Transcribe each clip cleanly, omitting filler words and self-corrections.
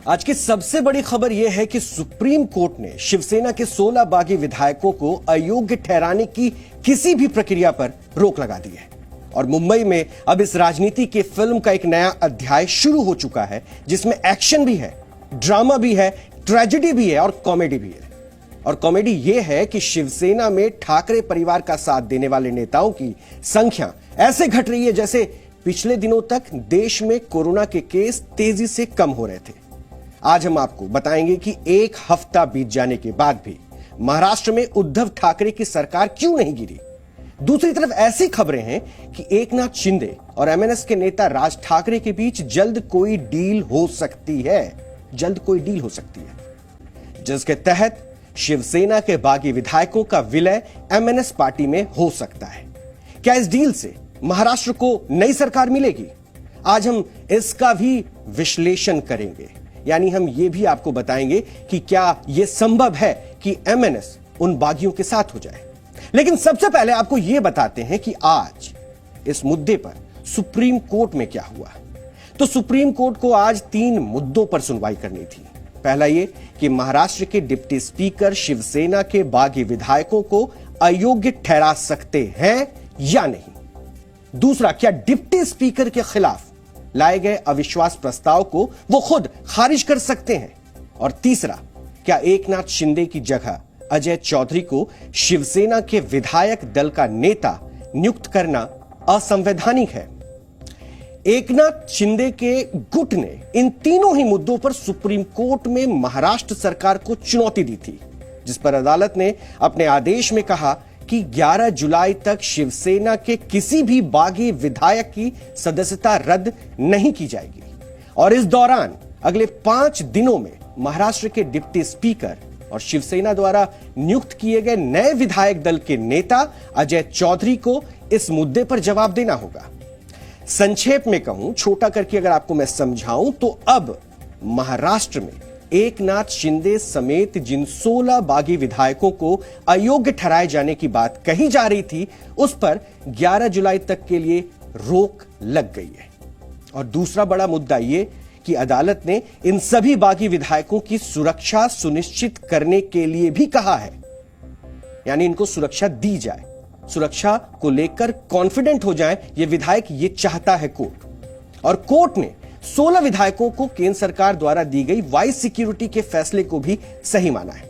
आज की सबसे बड़ी खबर यह है कि सुप्रीम कोर्ट ने शिवसेना के 16 बागी विधायकों को अयोग्य ठहराने की किसी भी प्रक्रिया पर रोक लगा दी है। और मुंबई में अब इस राजनीति के फिल्म का एक नया अध्याय शुरू हो चुका है, जिसमें एक्शन भी है, ड्रामा भी है, ट्रेजेडी भी है और कॉमेडी भी है। और कॉमेडी यह है कि शिवसेना में ठाकरे परिवार का साथ देने वाले नेताओं की संख्या ऐसे घट रही है जैसे पिछले दिनों तक देश में कोरोना के केस तेजी से कम हो रहे थे। आज हम आपको बताएंगे कि एक हफ्ता बीत जाने के बाद भी महाराष्ट्र में उद्धव ठाकरे की सरकार क्यों नहीं गिरी। दूसरी तरफ ऐसी खबरें हैं कि एकनाथ शिंदे और एमएनएस के नेता राज ठाकरे के बीच जल्द कोई डील हो सकती है, जिसके तहत शिवसेना के बागी विधायकों का विलय एमएनएस पार्टी में हो सकता है। क्या इस डील से महाराष्ट्र को नई सरकार मिलेगी? आज हम इसका भी विश्लेषण करेंगे, यानी हम यह भी आपको बताएंगे कि क्या यह संभव है कि एमएनएस उन बागियों के साथ हो जाए। लेकिन सबसे पहले आपको यह बताते हैं कि आज इस मुद्दे पर सुप्रीम कोर्ट में क्या हुआ। तो सुप्रीम कोर्ट को आज 3 मुद्दों पर सुनवाई करनी थी। पहला यह कि महाराष्ट्र के डिप्टी स्पीकर शिवसेना के बागी विधायकों को अयोग्य ठहरा सकते हैं या नहीं। दूसरा, क्या डिप्टी स्पीकर के खिलाफ लाए गए अविश्वास प्रस्ताव को वो खुद खारिज कर सकते हैं। और तीसरा, क्या एकनाथ शिंदे की जगह अजय चौधरी को शिवसेना के विधायक दल का नेता नियुक्त करना असंवैधानिक है। एकनाथ शिंदे के गुट ने इन तीनों ही मुद्दों पर सुप्रीम कोर्ट में महाराष्ट्र सरकार को चुनौती दी थी, जिस पर अदालत ने अपने आदेश में कहा कि 11 जुलाई तक शिवसेना के किसी भी बागी विधायक की सदस्यता रद्द नहीं की जाएगी। और इस दौरान अगले 5 दिनों में महाराष्ट्र के डिप्टी स्पीकर और शिवसेना द्वारा नियुक्त किए गए नए विधायक दल के नेता अजय चौधरी को इस मुद्दे पर जवाब देना होगा। संक्षेप में कहूं, छोटा करके अगर आपको मैं समझाऊं, तो अब महाराष्ट्र में एकनाथ शिंदे समेत जिन 16 बागी विधायकों को अयोग्य ठहराए जाने की बात कही जा रही थी, उस पर 11 जुलाई तक के लिए रोक लग गई है। और दूसरा बड़ा मुद्दा यह कि अदालत ने इन सभी बागी विधायकों की सुरक्षा सुनिश्चित करने के लिए भी कहा है, यानी इनको सुरक्षा दी जाए, सुरक्षा को लेकर कॉन्फिडेंट हो जाए ये विधायक, ये चाहता है कोर्ट। और कोर्ट ने 16 विधायकों को केंद्र सरकार द्वारा दी गई वाइस सिक्योरिटी के फैसले को भी सही माना है।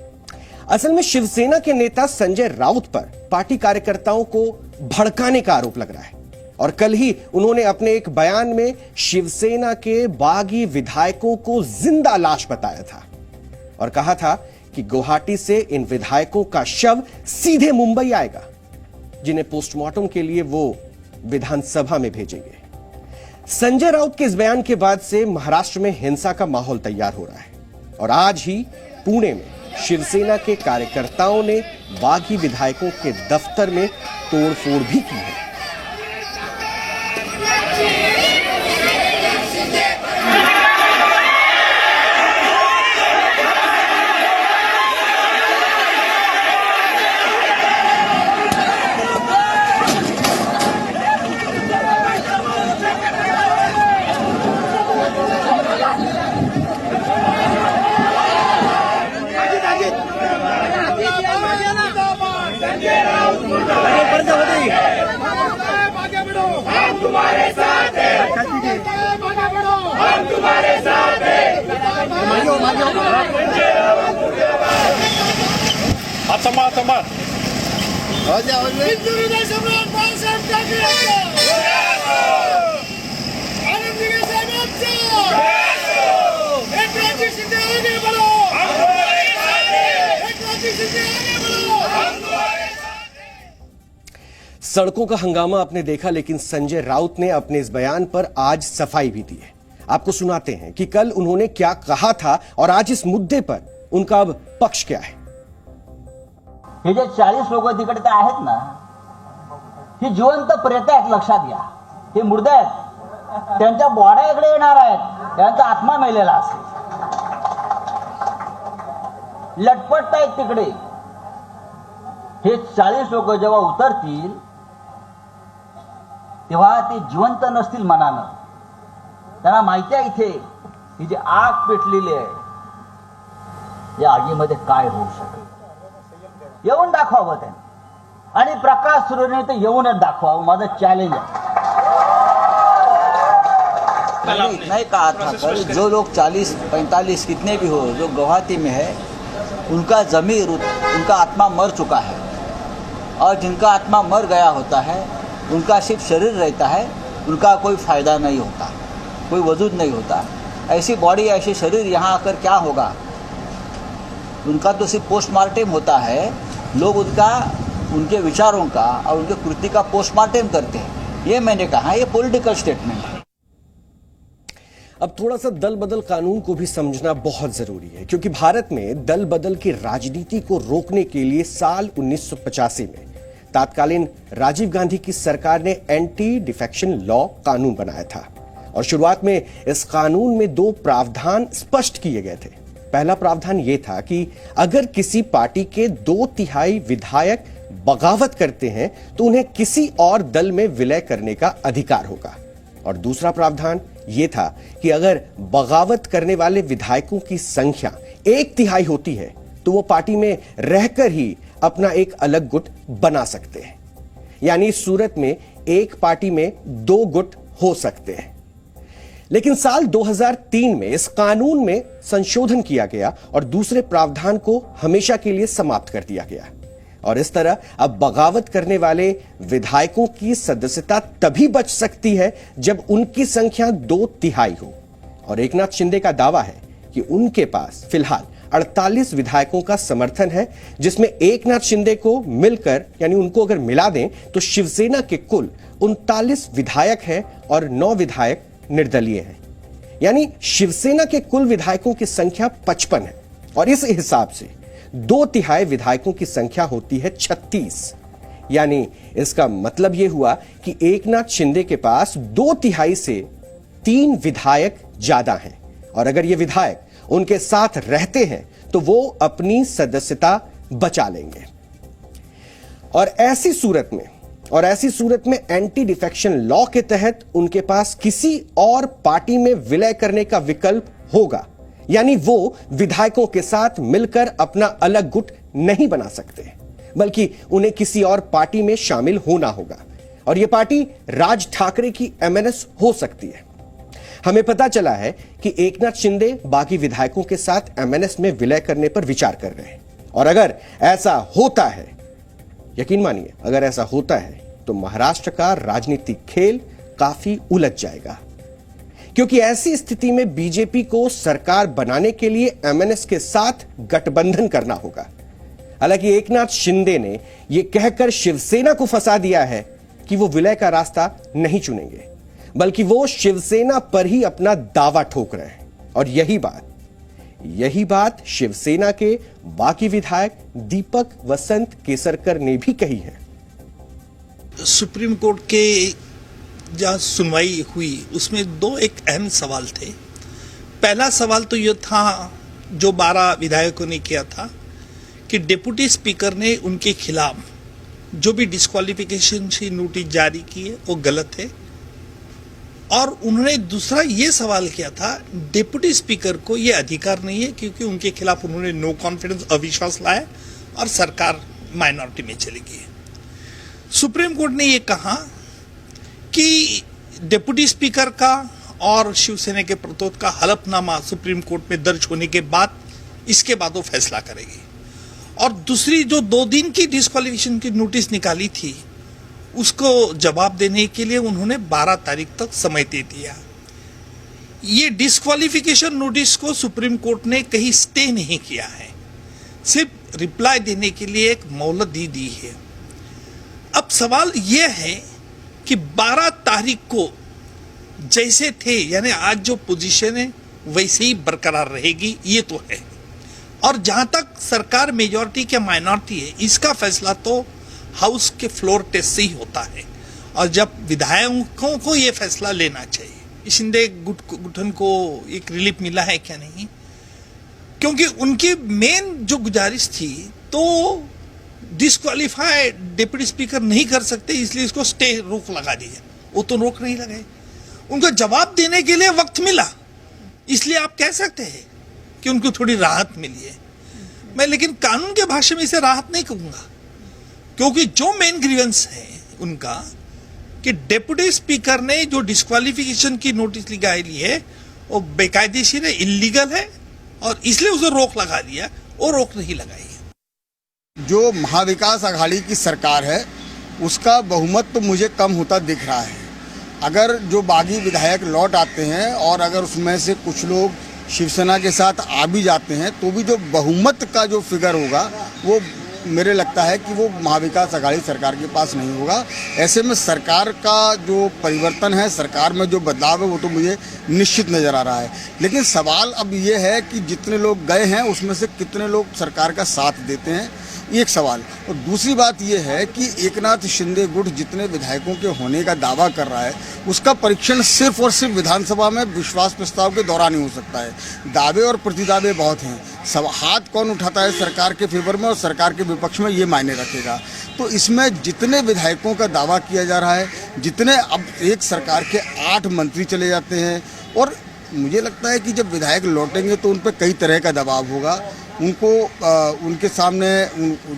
असल में शिवसेना के नेता संजय राउत पर पार्टी कार्यकर्ताओं को भड़काने का आरोप लग रहा है। और कल ही उन्होंने अपने एक बयान में शिवसेना के बागी विधायकों को जिंदा लाश बताया था और कहा था कि गुवाहाटी से इन विधायकों का शव सीधे मुंबई आएगा, जिन्हें पोस्टमार्टम के लिए वो विधानसभा में भेजेंगे। संजय राउत के इस बयान के बाद से महाराष्ट्र में हिंसा का माहौल तैयार हो रहा है। और आज ही पुणे में शिवसेना के कार्यकर्ताओं ने बागी विधायकों के दफ्तर में तोड़फोड़ भी की है। तुम्हारे साथ हैं, हम तुम्हारे साथ हैं। सम्मान सड़कों का हंगामा आपने देखा, लेकिन संजय राउत ने अपने इस बयान पर आज सफाई भी दी है। आपको सुनाते हैं कि कल उन्होंने क्या कहा था और आज इस मुद्दे पर उनका अब पक्ष क्या है। हे जे 40 लोक तिकडे आहेत ना, ही जिवंत प्रेत आहेत, लक्षात घ्या। हे मुर्दे आहेत, त्यांच्या बॉड्या इकडे येणार आहेत, त्यांचा आत्मा मेलेला असेल, लटपटतायत तिकडे। हे 40 लोक जेव्हा उतरतील तेव्हा ते जिवंत नसतील मनानं, त्यांना माहिती आहे इथे ही जी आग पेटलेली आहे या आगीमध्ये काय होऊ शकेल येऊन दाखवावं त्याने आणि प्रकाश सुरेने तर येऊनच दाखवावं माझं चॅलेंज आहे. इतना ही कहा था सर, जो लोग 40-45 कितने भी हो जो गुवाहाटी में है उनका ज़मीर उनका आत्मा मर चुका है और जिनका आत्मा मर गया होता है उनका सिर्फ शरीर रहता है, उनका कोई फ़ायदा नहीं होता, कोई वजूद नहीं होता. ऐसी बॉडी ऐसे शरीर यहाँ आकर क्या होगा. उनका तो सिर्फ पोस्टमार्टम होता है. लोग उनके विचारों का और उनके कृति का पोस्टमार्टम करते हैं. ये मैंने कहा ये पॉलिटिकल स्टेटमेंट है. अब थोड़ा सा दल बदल कानून को भी समझना बहुत जरूरी है क्योंकि भारत में दल बदल की राजनीति को रोकने के लिए साल 1985 में तत्कालीन राजीव गांधी की सरकार ने एंटी डिफेक्शन लॉ कानून बनाया था और शुरुआत में इस कानून में 2 प्रावधान स्पष्ट किए गए थे. पहला प्रावधान यह था कि अगर किसी पार्टी के 2/3 विधायक बगावत करते हैं तो उन्हें किसी और दल में विलय करने का अधिकार होगा. और दूसरा प्रावधान यह था कि अगर बगावत करने वाले विधायकों की संख्या 1/3 होती है तो वो पार्टी में रहकर ही अपना एक अलग गुट बना सकते हैं. यानी इस सूरत में एक पार्टी में 2 गुट हो सकते हैं. लेकिन साल 2003 में इस कानून में संशोधन किया गया और दूसरे प्रावधान को हमेशा के लिए समाप्त कर दिया गया और इस तरह अब बगावत करने वाले विधायकों की सदस्यता तभी बच सकती है जब उनकी संख्या 2/3 हो. और एकनाथ शिंदे का दावा है कि उनके पास फिलहाल 48 विधायकों का समर्थन है जिसमें एकनाथ शिंदे को मिलकर यानी उनको अगर मिला दें तो शिवसेना के कुल 39 विधायक हैं और 9 विधायक निर्दलीय हैं. यानी शिवसेना के कुल विधायकों की संख्या 55 है और इस हिसाब से 2/3 विधायकों की संख्या होती है 36. यानी इसका मतलब यह हुआ कि एकनाथ शिंदे के पास 2/3 से 3 विधायक ज्यादा हैं और अगर ये विधायक उनके साथ रहते हैं तो वो अपनी सदस्यता बचा लेंगे. और ऐसी सूरत में एंटी डिफेक्शन लॉ के तहत उनके पास किसी और पार्टी में विलय करने का विकल्प होगा. यानी वो विधायकों के साथ मिलकर अपना अलग गुट नहीं बना सकते बल्कि उन्हें किसी और पार्टी में शामिल होना होगा और यह पार्टी राज ठाकरे की एमएनएस हो सकती है. हमें पता चला है कि एकनाथ शिंदे बाकी विधायकों के साथ एमएनएस में विलय करने पर विचार कर रहे हैं और अगर ऐसा होता है, यकीन मानिए अगर ऐसा होता है तो महाराष्ट्र का राजनीतिक खेल काफी उलझ जाएगा क्योंकि ऐसी स्थिति में बीजेपी को सरकार बनाने के लिए एमएनएस के साथ गठबंधन करना होगा. हालांकि एकनाथ शिंदे ने यह कहकर शिवसेना को फंसा दिया है कि वो विलय का रास्ता नहीं चुनेंगे बल्कि वो शिवसेना पर ही अपना दावा ठोक रहे हैं और यही बात शिवसेना के बाकी विधायक दीपक वसंत केसरकर ने भी कही है. सुप्रीम कोर्ट के जहाँ सुनवाई हुई उसमें 2 एक अहम सवाल थे. पहला सवाल तो यह था जो 12 विधायकों ने किया था कि डिप्टी स्पीकर ने उनके खिलाफ जो भी डिस्क्वालिफिकेशन की नोटिस जारी की है वो गलत है. और उन्होंने दूसरा ये सवाल किया था डिप्टी स्पीकर को ये अधिकार नहीं है क्योंकि उनके खिलाफ उन्होंने नो कॉन्फिडेंस अविश्वास लाया और सरकार माइनॉरिटी में चली गई. सुप्रीम कोर्ट ने ये कहा कि डिप्टी स्पीकर का और शिवसेना के प्रतोद का हलफनामा सुप्रीम कोर्ट में दर्ज होने के बाद इसके बाद वो फैसला करेगी. और दूसरी जो 2 दिन की डिस्क्वालिफिकेशन की नोटिस निकाली थी उसको जवाब देने के लिए उन्होंने 12 तारीख तक समय दे दिया. ये डिस्क्वालिफिकेशन नोटिस को सुप्रीम कोर्ट ने कहीं स्टे नहीं किया है, सिर्फ रिप्लाई देने के लिए एक मोहलत दी है. अब सवाल यह है कि 12 तारीख को जैसे थे यानी आज जो पोजीशन है वैसे ही बरकरार रहेगी ये तो है. और जहां तक सरकार मेजॉरिटी क्या माइनॉरिटी है इसका फैसला तो हाउस के फ्लोर टेस्ट से ही होता है और जब विधायकों को ये फैसला लेना चाहिए. शिंदे गुटन को एक रिलीफ मिला है क्या नहीं, क्योंकि उनकी मेन जो गुजारिश थी तो डिस्क्वालीफाई डिप्टी स्पीकर नहीं कर सकते इसलिए इसको स्टे रोक लगा दी है. वो तो रोक नहीं लगाए, उनको जवाब देने के लिए वक्त मिला इसलिए आप कह सकते हैं कि उनको थोड़ी राहत मिली है। मैं लेकिन कानून के भाषा में इसे राहत नहीं कहूंगा, क्योंकि जो मेन ग्रीवेंस है उनका कि डिप्टी स्पीकर ने जो डिस्क्वालिफिकेशन की नोटिस ली है वो बेकायदेशीर है, इलीगल है, और इसलिए उसे रोक लगा दिया, और रोक नहीं लगाई है। जो महाविकास आघाड़ी की सरकार है उसका बहुमत तो मुझे कम होता दिख रहा है। अगर जो बागी विधायक लौट आते हैं और अगर उसमें से कुछ लोग शिवसेना के साथ आ भी जाते हैं तो भी जो बहुमत का जो फिगर होगा वो मेरे लगता है कि वो महाविकास आघाड़ी सरकार के पास नहीं होगा। ऐसे में सरकार का जो परिवर्तन है, सरकार में जो बदलाव है, वो तो मुझे निश्चित नज़र आ रहा है। लेकिन सवाल अब ये है कि जितने लोग गए हैं उसमें से कितने लोग सरकार का साथ देते हैं, एक सवाल। और दूसरी बात यह है कि एकनाथ शिंदे गुट जितने विधायकों के होने का दावा कर रहा है उसका परीक्षण सिर्फ और सिर्फ विधानसभा में विश्वास प्रस्ताव के दौरान ही हो सकता है। दावे और प्रतिदावे बहुत हैं, सब हाथ कौन उठाता है सरकार के फेवर में और सरकार के विपक्ष में, ये मायने रखेगा। तो इसमें जितने विधायकों का दावा किया जा रहा है, जितने अब एक सरकार के 8 मंत्री चले जाते हैं, और मुझे लगता है कि जब विधायक लौटेंगे तो उन पर कई तरह का दबाव होगा। उनको उनके सामने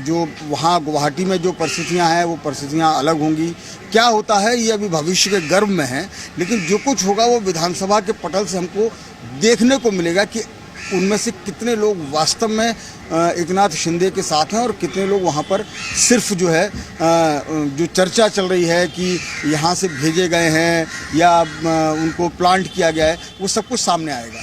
जो वहाँ गुवाहाटी में जो परिस्थितियाँ हैं वो परिस्थितियाँ अलग होंगी। क्या होता है ये अभी भविष्य के गर्भ में है, लेकिन जो कुछ होगा वो विधानसभा के पटल से हमको देखने को मिलेगा कि उनमें से कितने लोग वास्तव में एकनाथ शिंदे के साथ हैं और कितने लोग वहाँ पर सिर्फ जो है जो चर्चा चल रही है कि यहाँ से भेजे गए हैं या उनको प्लांट किया गया है, वो सब कुछ सामने आएगा।